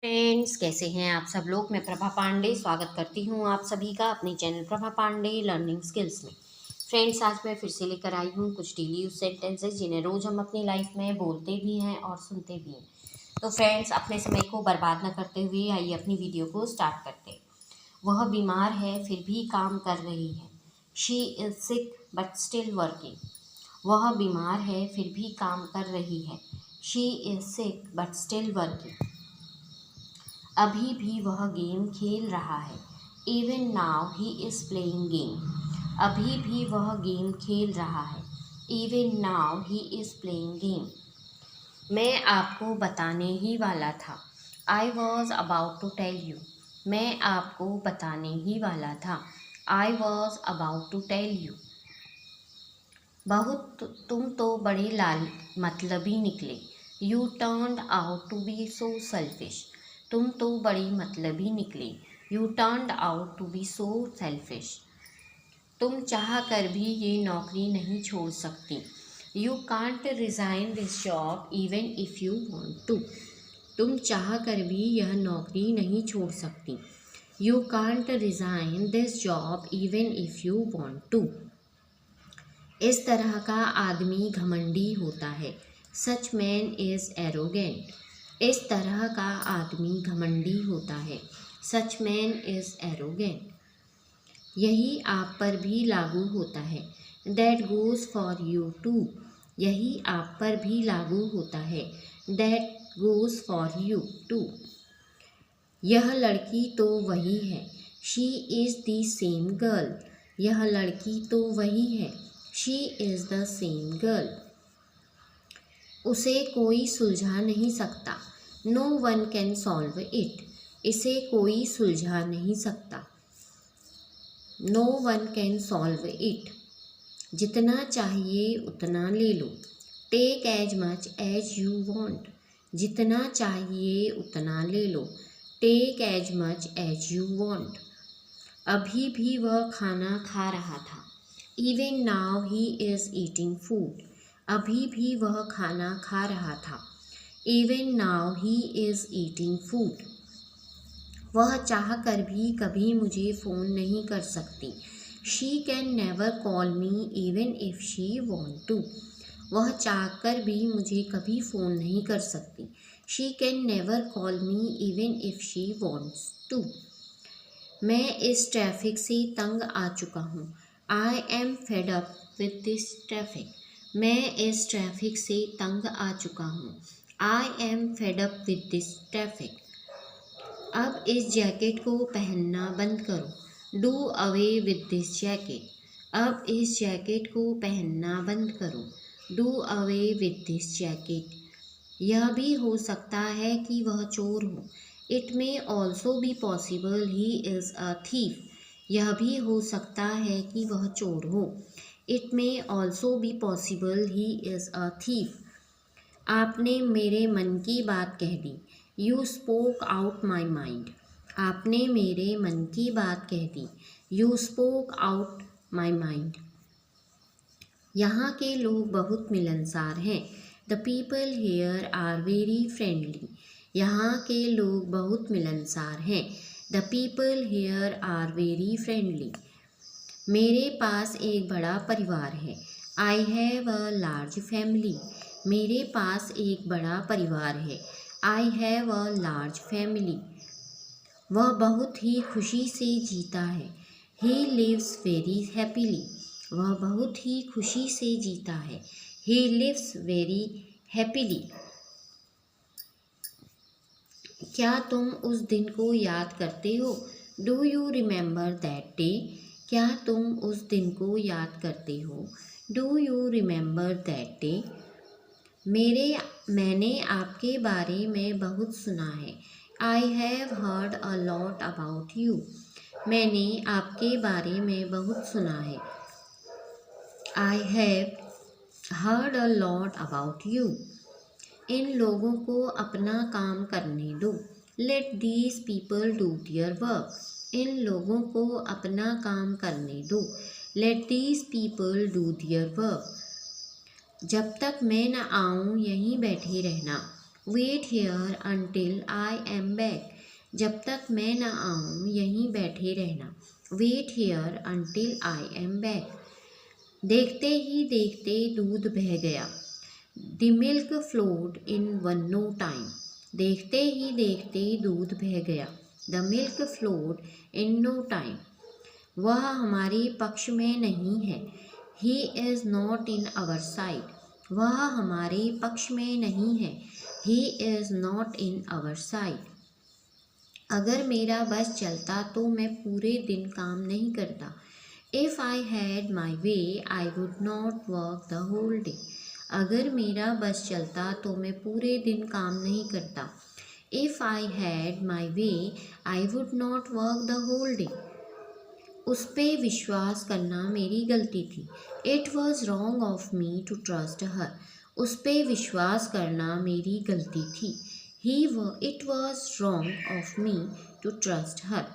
Friends, कैसे हैं आप सब लोग। मैं प्रभा पांडे स्वागत करती हूं आप सभी का अपने channel Prabha Pandey learning skills में। फ्रेंड्स, आज मैं फिर से लेकर आई हूं कुछ डेली यूज सेंटेंसेस जिन्हें रोज हम अपनी लाइफ में बोलते भी हैं और सुनते भी हैं। तो फ्रेंड्स, अपने समय को बर्बाद न करते हुए आइए अपनी वीडियो को स्टार्ट करते हैं। वह बीमार है फिर भी काम कर रही है। She is sick but still working. वह बीमार है फिर भी काम कर रही है। She is sick but still working. अभी भी वह गेम खेल रहा है। Even now he is playing game. अभी भी वह गेम खेल रहा है। Even now he is playing game. मैं आपको बताने ही वाला था। I was about to tell you. मैं आपको बताने ही वाला था। I was about to tell you. बहुत तुम तो बड़े लाल मतलबी निकले। You turned out to be so selfish. तुम तो बड़ी मतलबी निकले। You turned out to be so selfish. तुम चाह कर भी ये नौकरी नहीं छोड़ सकती। You can't resign this job even if you want to. तुम चाह कर भी यह नौकरी नहीं छोड़ सकती। You can't resign this job even if you want to. इस तरह का आदमी घमंडी होता है। Such man is arrogant. इस तरह का आदमी घमंडी होता है। Such man is arrogant. यही आप पर भी लागू होता है। That goes for you too. यही आप पर भी लागू होता है। That goes for you too. यह लड़की तो वही है। She is the same girl. यह लड़की तो वही है। She is the same girl. उसे कोई सुलझा नहीं सकता। No one can solve it. इसे कोई सुलझा नहीं सकता। No one can solve it. जितना चाहिए उतना ले लो। Take as much as you want. जितना चाहिए उतना ले लो। Take as much as you want. अभी भी वह खाना खा रहा था। Even now he is eating food. अभी भी वह खाना खा रहा था। Even now he is eating food. वह चाह कर भी कभी मुझे फ़ोन नहीं कर सकती। She can never call me even if she want to. वह चाह कर भी मुझे कभी फ़ोन नहीं कर सकती। She can never call me even if she wants to. मैं इस ट्रैफिक से तंग आ चुका हूँ। I am fed up with this traffic. मैं इस ट्रैफिक से तंग आ चुका हूँ। I am fed up with this traffic. अब इस जैकेट को पहनना बंद करो। Do away with this jacket. अब इस जैकेट को पहनना बंद करो। Do away with this jacket. यह भी हो सकता है कि वह चोर हो। It may also be possible he is a thief. यह भी हो सकता है कि वह चोर हो। It may also be possible he is a thief. आपने मेरे मन की बात कह दी। You spoke out my mind. आपने मेरे मन की बात कह दी। You spoke out my mind. यहाँ के लोग बहुत मिलनसार हैं। The people here are very friendly. यहाँ के लोग बहुत मिलनसार हैं। The people here are very friendly. मेरे पास एक बड़ा परिवार है। I have a large family. मेरे पास एक बड़ा परिवार है। I have a large family. वह बहुत ही खुशी से जीता है। He lives very happily. वह बहुत ही खुशी से जीता है। He lives very happily. क्या तुम उस दिन को याद करते हो? Do you remember that day? क्या तुम उस दिन को याद करते हो? Do you remember that day? मैंने आपके बारे में बहुत सुना है। I have heard a lot about you. मैंने आपके बारे में बहुत सुना है। I have heard a lot about you. इन लोगों को अपना काम करने दो। Let these people do their work. इन लोगों को अपना काम करने दो। Let these people do their work. जब तक मैं न आऊँ यहीं बैठे रहना। Wait here until I am back, जब तक मैं न आऊँ यहीं बैठे रहना। Wait here until I am back. देखते ही देखते दूध बह गया। The milk flowed in one no time. देखते ही देखते दूध बह गया। The milk flowed in no time. वह हमारे पक्ष में नहीं है। He is not in our side. वह हमारे पक्ष में नहीं है। He is not in our side. अगर मेरा बस चलता तो मैं पूरे दिन काम नहीं करता। If I had my way I would not work the whole day. अगर मेरा बस चलता तो मैं पूरे दिन काम नहीं करता। If I had my way I would not work the whole day. उस पे विश्वास करना मेरी गलती थी। It was wrong of me to trust her. उस पे विश्वास करना मेरी गलती थी। It was wrong of me to trust her.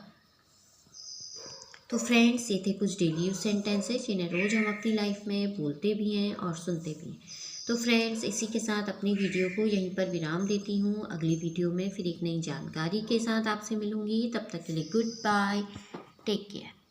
तो फ्रेंड्स, ये थे कुछ डेली यूज सेंटेंसेस जिन्हें रोज़ हम अपनी लाइफ में बोलते भी हैं और सुनते भी हैं। तो फ्रेंड्स, इसी के साथ अपनी वीडियो को यहीं पर विराम देती हूँ। अगली वीडियो में फिर एक नई जानकारी के साथ आपसे मिलूँगी। तब तक के लिए गुड बाय, टेक केयर।